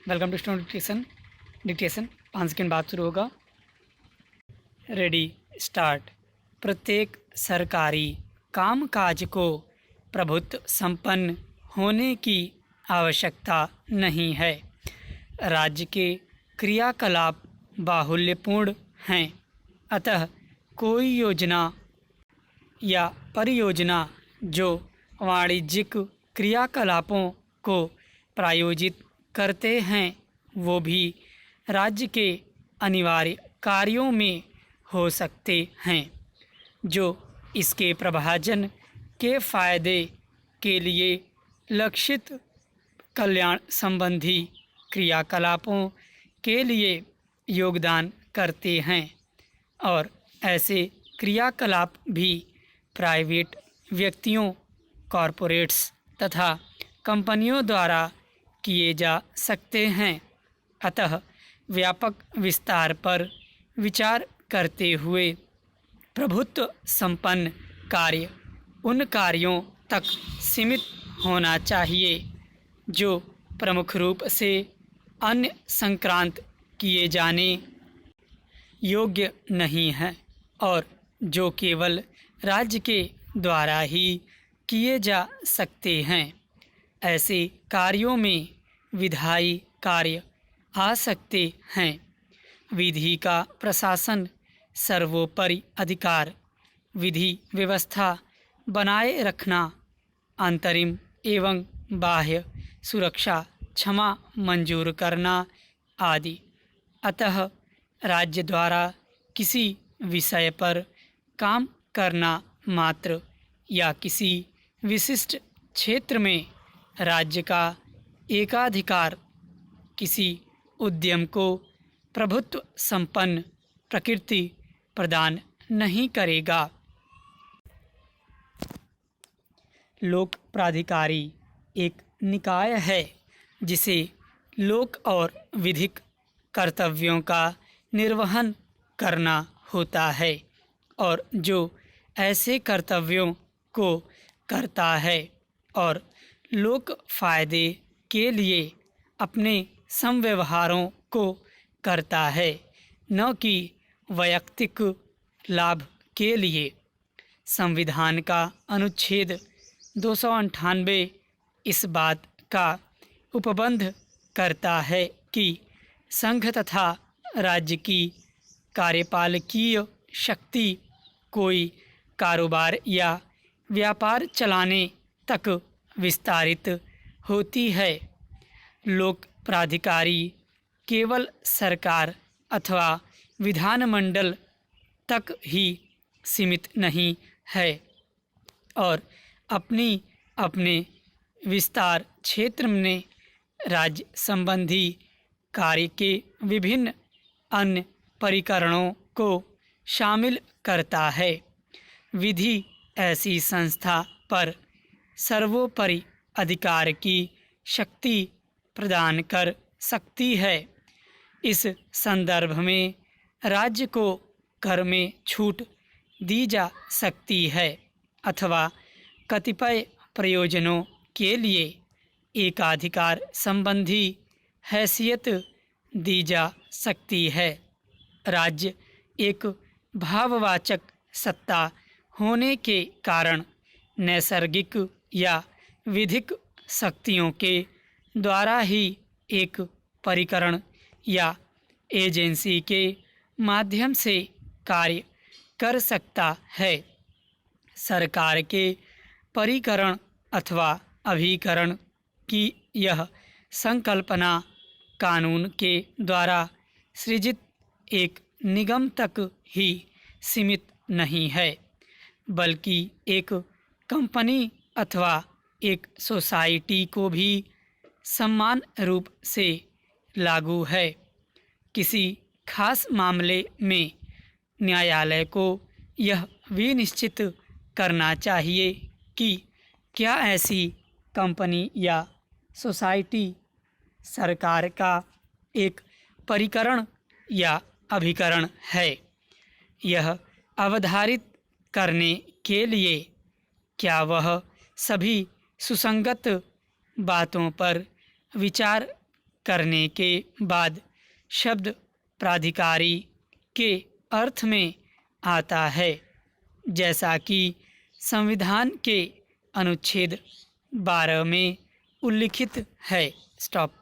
Welcome to student dictation 5 second बाद शुरू होगा। Ready start. प्रत्येक सरकारी कामकाज को प्रभुत्व संपन्न होने की आवश्यकता नहीं है। राज्य के क्रियाकलाप बाहुल्यपूर्ण हैं, अतः कोई योजना या परियोजना जो वाणिज्यिक क्रियाकलापों को प्रायोजित करते हैं वो भी राज्य के अनिवार्य कार्यों में हो सकते हैं, जो इसके प्रभाजन के फायदे के लिए लक्षित कल्याण संबंधी क्रियाकलापों के लिए योगदान करते हैं। और ऐसे क्रियाकलाप भी प्राइवेट व्यक्तियों, कॉरपोरेट्स तथा कंपनियों द्वारा किए जा सकते हैं। अतः व्यापक विस्तार पर विचार करते हुए प्रभुत्व संपन्न कार्य उन कार्यों तक सीमित होना चाहिए जो प्रमुख रूप से अन्य संक्रांत किए जाने योग्य नहीं है और जो केवल राज्य के द्वारा ही किए जा सकते हैं। ऐसे कार्यों में विधायी कार्य आ सकते हैं। विधि का प्रशासन, सर्वोपरि अधिकार, विधि व्यवस्था बनाए रखना, अंतरिम एवं बाह्य सुरक्षा, क्षमा मंजूर करना आदि। अतः राज्य द्वारा किसी विषय पर काम करना मात्र या किसी विशिष्ट क्षेत्र में राज्य का एकाधिकार किसी उद्यम को प्रभुत्व संपन्न प्रकृति प्रदान नहीं करेगा। लोक प्राधिकारी एक निकाय है जिसे लोक और विधिक कर्तव्यों का निर्वहन करना होता है और जो ऐसे कर्तव्यों को करता है और लोक फायदे के लिए अपने समव्यवहारों को करता है, न कि वैयक्तिक लाभ के लिए। संविधान का अनुच्छेद 298 इस बात का उपबंध करता है कि संघ तथा राज्य की कार्यपालकीय शक्ति कोई कारोबार या व्यापार चलाने तक विस्तारित होती है। लोक प्राधिकारी केवल सरकार अथवा विधानमंडल तक ही सीमित नहीं है और अपने विस्तार क्षेत्र में राज्य संबंधी कार्य के विभिन्न अन्य परिकरणों को शामिल करता है। विधि ऐसी संस्था पर सर्वोपरि अधिकार की शक्ति प्रदान कर सकती है। इस संदर्भ में राज्य को कर में छूट दी जा सकती है अथवा कतिपय प्रयोजनों के लिए एकाधिकार संबंधी हैसियत दी जा सकती है। राज्य एक भाववाचक सत्ता होने के कारण नैसर्गिक या विधिक शक्तियों के द्वारा ही एक परिकरण या एजेंसी के माध्यम से कार्य कर सकता है। सरकार के परिकरण अथवा अभिकरण की यह संकल्पना कानून के द्वारा सृजित एक निगम तक ही सीमित नहीं है, बल्कि एक कंपनी अथवा एक सोसाइटी को भी समान रूप से लागू है। किसी खास मामले में न्यायालय को यह विनिश्चित करना चाहिए कि क्या ऐसी कंपनी या सोसाइटी सरकार का एक परिकरण या अभिकरण है। यह अवधारित करने के लिए क्या वह सभी सुसंगत बातों पर विचार करने के बाद शब्द प्राधिकारी के अर्थ में आता है, जैसा कि संविधान के अनुच्छेद 12 में उल्लिखित है। स्टॉप।